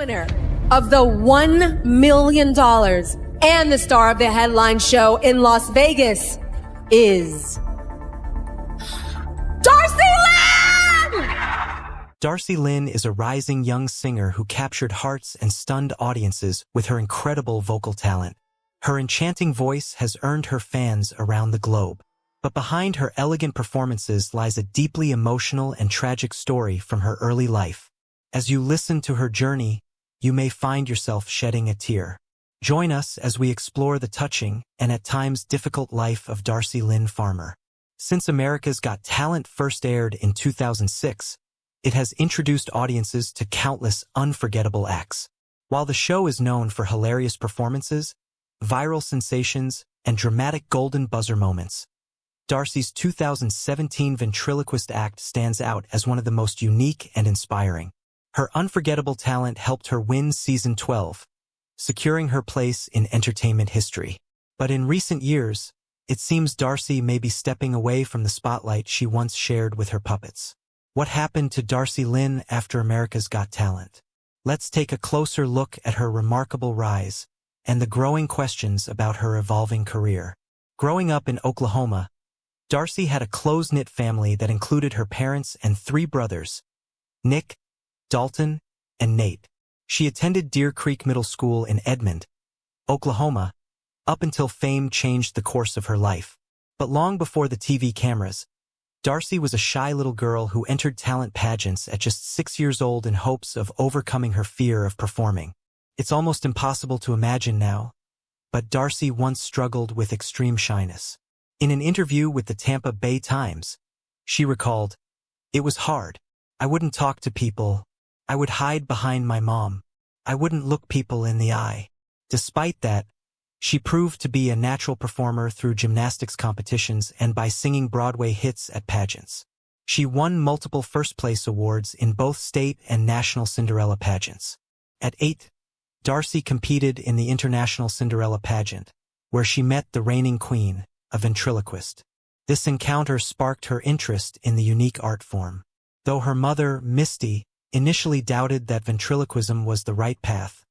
winner of the $1 million and the star of the headline show in Las Vegas is Darci Lynne! Darci Lynne is a rising young singer who captured hearts and stunned audiences with her incredible vocal talent. Her enchanting voice has earned her fans around the globe. But behind her elegant performances lies a deeply emotional and tragic story from her early life. As you listen to her journey, you may find yourself shedding a tear. Join us as we explore the touching and at times difficult life of Darci Lynne Farmer. Since America's Got Talent first aired in 2006, it has introduced audiences to countless unforgettable acts. While the show is known for hilarious performances, viral sensations, and dramatic golden buzzer moments, Darci's 2017 ventriloquist act stands out as one of the most unique and inspiring. Her unforgettable talent helped her win Season 12, securing her place in entertainment history. But in recent years, it seems Darci may be stepping away from the spotlight she once shared with her puppets. What happened to Darci Lynne after America's Got Talent? Let's take a closer look at her remarkable rise and the growing questions about her evolving career. Growing up in Oklahoma, Darci had a close-knit family that included her parents and 3 brothers, Nick, Dalton, and Nate. She attended Deer Creek Middle School in Edmond, Oklahoma, up until fame changed the course of her life. But long before the TV cameras, Darci was a shy little girl who entered talent pageants at just 6 years old in hopes of overcoming her fear of performing. It's almost impossible to imagine now, but Darci once struggled with extreme shyness. In an interview with the Tampa Bay Times, she recalled, "It was hard. I wouldn't talk to people. I would hide behind my mom. I wouldn't look people in the eye." Despite that, she proved to be a natural performer through gymnastics competitions and by singing Broadway hits at pageants. She won multiple first-place awards in both state and national Cinderella pageants. At 8, Darci competed in the International Cinderella pageant, where she met the reigning queen, a ventriloquist. This encounter sparked her interest in the unique art form. Though her mother, Misty, initially doubted that ventriloquism was the right path,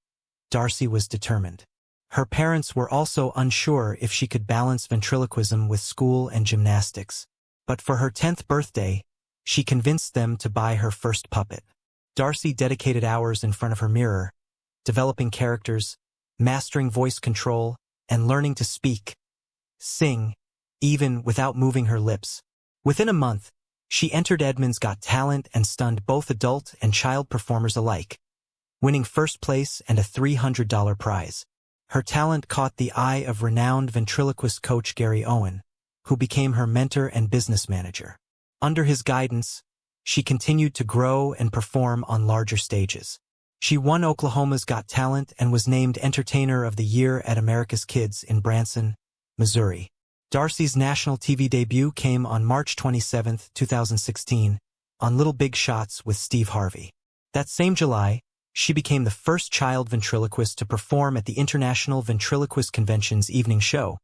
Darci was determined. Her parents were also unsure if she could balance ventriloquism with school and gymnastics. But for her 10th birthday, she convinced them to buy her first puppet. Darci dedicated hours in front of her mirror, developing characters, mastering voice control, and learning to speak, sing, even without moving her lips. Within a month, she entered Edmond's Got Talent and stunned both adult and child performers alike, winning first place and a $300 prize. Her talent caught the eye of renowned ventriloquist coach Gary Owen, who became her mentor and business manager. Under his guidance, she continued to grow and perform on larger stages. She won Oklahoma's Got Talent and was named Entertainer of the Year at America's Kids in Branson, Missouri. Darci's national TV debut came on March 27, 2016, on Little Big Shots with Steve Harvey. That same July, she became the first child ventriloquist to perform at the International Ventriloquist Convention's evening show,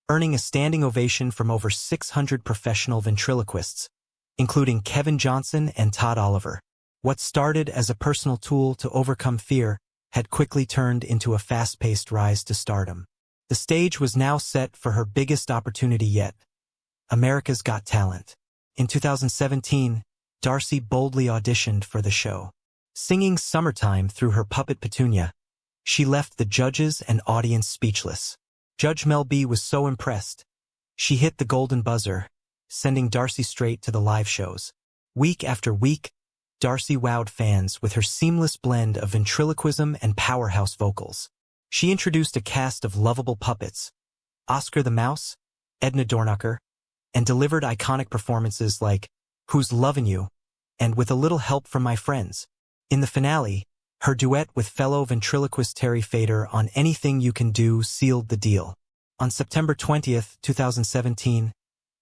earning a standing ovation from over 600 professional ventriloquists, including Kevin Johnson and Todd Oliver. What started as a personal tool to overcome fear had quickly turned into a fast-paced rise to stardom. The stage was now set for her biggest opportunity yet, America's Got Talent. In 2017, Darci boldly auditioned for the show. Singing Summertime through her puppet Petunia, she left the judges and audience speechless. Judge Mel B was so impressed, she hit the golden buzzer, sending Darci straight to the live shows. Week after week, Darci wowed fans with her seamless blend of ventriloquism and powerhouse vocals. She introduced a cast of lovable puppets, Oscar the Mouse, Edna Dornacher, and delivered iconic performances like Who's Lovin' You and With a Little Help from My Friends. In the finale, her duet with fellow ventriloquist Terry Fader on Anything You Can Do sealed the deal. On September 20, 2017,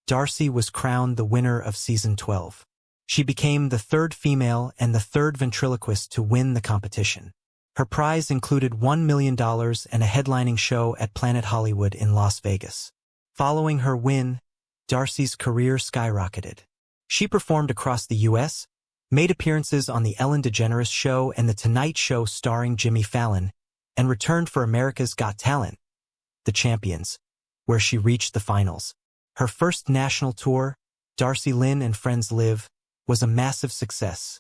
Darci was crowned the winner of Season 12. She became the 3rd female and the 3rd ventriloquist to win the competition. Her prize included $1 million and a headlining show at Planet Hollywood in Las Vegas. Following her win, Darci's career skyrocketed. She performed across the U.S., made appearances on The Ellen DeGeneres Show and The Tonight Show starring Jimmy Fallon, and returned for America's Got Talent, The Champions, where she reached the finals. Her first national tour, Darci Lynne and Friends Live, was a massive success,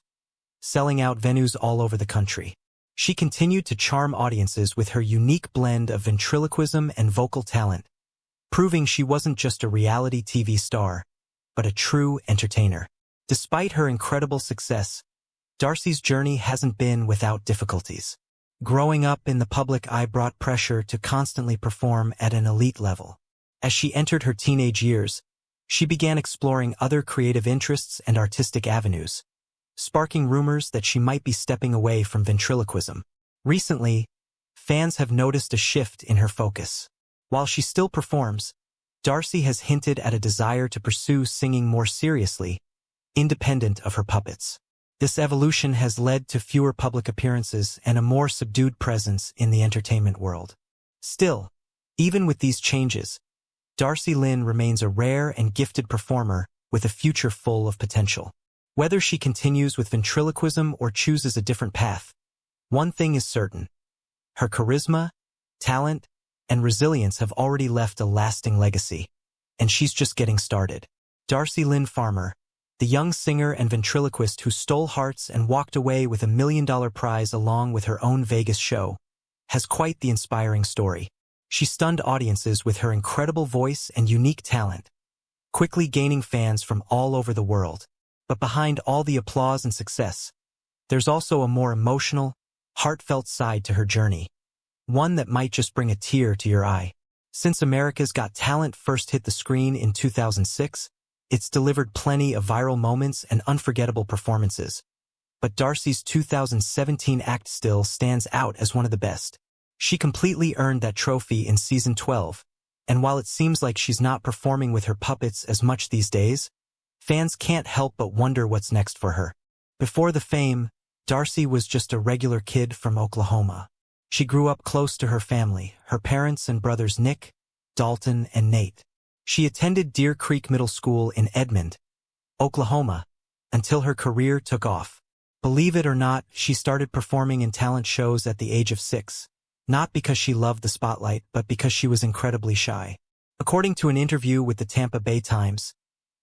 selling out venues all over the country. She continued to charm audiences with her unique blend of ventriloquism and vocal talent, proving she wasn't just a reality TV star, but a true entertainer. Despite her incredible success, Darci's journey hasn't been without difficulties. Growing up in the public eye brought pressure to constantly perform at an elite level. As she entered her teenage years, she began exploring other creative interests and artistic avenues, sparking rumors that she might be stepping away from ventriloquism. Recently, fans have noticed a shift in her focus. While she still performs, Darci has hinted at a desire to pursue singing more seriously, independent of her puppets. This evolution has led to fewer public appearances and a more subdued presence in the entertainment world. Still, even with these changes, Darci Lynne remains a rare and gifted performer with a future full of potential. Whether she continues with ventriloquism or chooses a different path, one thing is certain: her charisma, talent, and resilience have already left a lasting legacy, and she's just getting started. Darci Lynne Farmer, the young singer and ventriloquist who stole hearts and walked away with $1 million prize along with her own Vegas show, has quite the inspiring story. She stunned audiences with her incredible voice and unique talent, quickly gaining fans from all over the world. But behind all the applause and success, there's also a more emotional, heartfelt side to her journey, one that might just bring a tear to your eye. Since America's Got Talent first hit the screen in 2006, it's delivered plenty of viral moments and unforgettable performances. But Darci's 2017 act still stands out as one of the best. She completely earned that trophy in season 12, and while it seems like she's not performing with her puppets as much these days, fans can't help but wonder what's next for her. Before the fame, Darci was just a regular kid from Oklahoma. She grew up close to her family, her parents and brothers Nick, Dalton, and Nate. She attended Deer Creek Middle School in Edmond, Oklahoma, until her career took off. Believe it or not, she started performing in talent shows at the age of 6. Not because she loved the spotlight, but because she was incredibly shy. According to an interview with the Tampa Bay Times,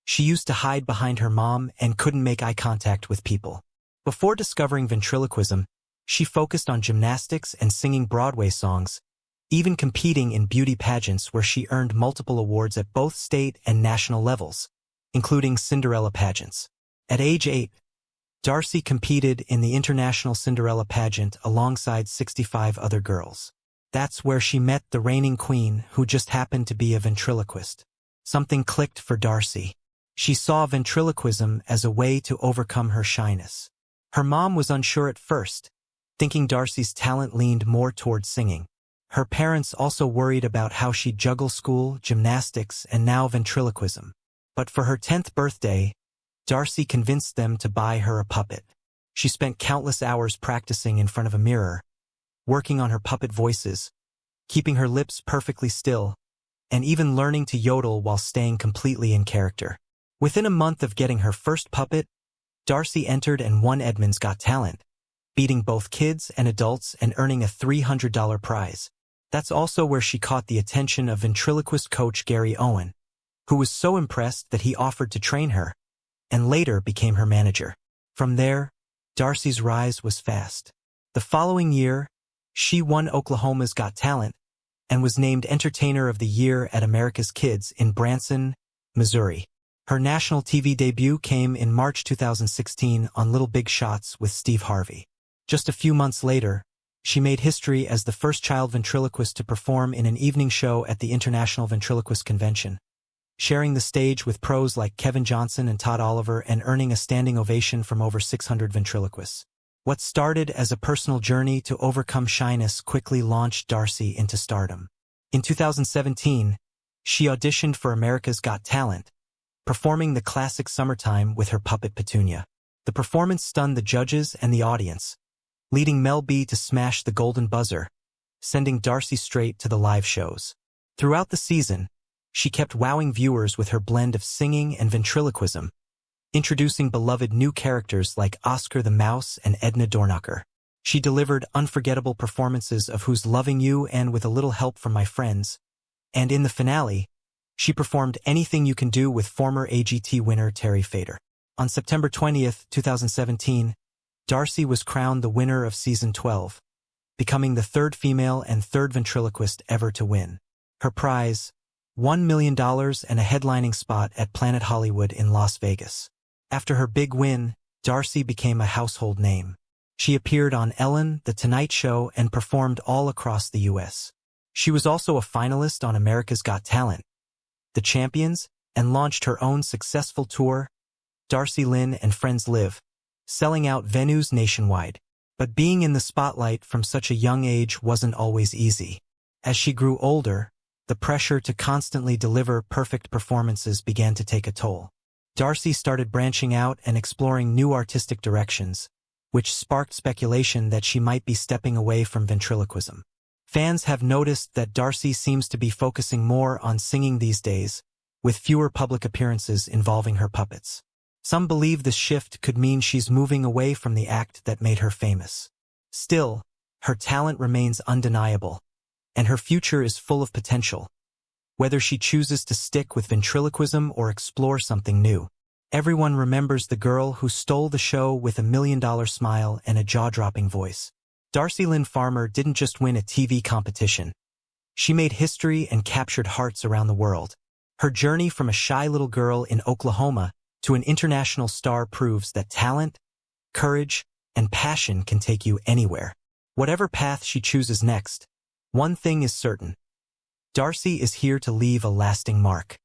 she used to hide behind her mom and couldn't make eye contact with people. Before discovering ventriloquism, she focused on gymnastics and singing Broadway songs, even competing in beauty pageants where she earned multiple awards at both state and national levels, including Cinderella pageants. At age 8, Darci competed in the International Cinderella pageant alongside 65 other girls. That's where she met the reigning queen, who just happened to be a ventriloquist. Something clicked for Darci. She saw ventriloquism as a way to overcome her shyness. Her mom was unsure at first, thinking Darci's talent leaned more toward singing. Her parents also worried about how she'd juggle school, gymnastics, and now ventriloquism. But for her 10th birthday, Darci convinced them to buy her a puppet. She spent countless hours practicing in front of a mirror, working on her puppet voices, keeping her lips perfectly still, and even learning to yodel while staying completely in character. Within a month of getting her first puppet, Darci entered and won Edmond's Got Talent, beating both kids and adults and earning a $300 prize. That's also where she caught the attention of ventriloquist coach Gary Owen, who was so impressed that he offered to train her, and later became her manager. From there, Darci's rise was fast. The following year, she won Oklahoma's Got Talent and was named Entertainer of the Year at America's Kids in Branson, Missouri. Her national TV debut came in March 2016 on Little Big Shots with Steve Harvey. Just a few months later, she made history as the first child ventriloquist to perform in an evening show at the International Ventriloquist Convention, sharing the stage with pros like Kevin Johnson and Todd Oliver and earning a standing ovation from over 600 ventriloquists. What started as a personal journey to overcome shyness quickly launched Darci into stardom. In 2017, she auditioned for America's Got Talent, performing the classic Summertime with her puppet Petunia. The performance stunned the judges and the audience, leading Mel B to smash the golden buzzer, sending Darci straight to the live shows. Throughout the season, she kept wowing viewers with her blend of singing and ventriloquism, introducing beloved new characters like Oscar the Mouse and Edna Dornacher. She delivered unforgettable performances of Who's Loving You and With a Little Help from My Friends, and in the finale, she performed Anything You Can Do with former AGT winner Terry Fator. On September 20th, 2017, Darci was crowned the winner of Season 12, becoming the third female and third ventriloquist ever to win. Her prize, $1 million and a headlining spot at Planet Hollywood in Las Vegas. After her big win, Darci became a household name. She appeared on Ellen, The Tonight Show, and performed all across the U.S. She was also a finalist on America's Got Talent, The Champions, and launched her own successful tour, Darci Lynne and Friends Live, selling out venues nationwide. But being in the spotlight from such a young age wasn't always easy. As she grew older, the pressure to constantly deliver perfect performances began to take a toll. Darci started branching out and exploring new artistic directions, which sparked speculation that she might be stepping away from ventriloquism. Fans have noticed that Darci seems to be focusing more on singing these days, with fewer public appearances involving her puppets. Some believe this shift could mean she's moving away from the act that made her famous. Still, her talent remains undeniable, and her future is full of potential. Whether she chooses to stick with ventriloquism or explore something new, everyone remembers the girl who stole the show with $1 million smile and a jaw-dropping voice. Darci Lynne Farmer didn't just win a TV competition. She made history and captured hearts around the world. Her journey from a shy little girl in Oklahoma to an international star proves that talent, courage, and passion can take you anywhere. Whatever path she chooses next, one thing is certain: Darci is here to leave a lasting mark.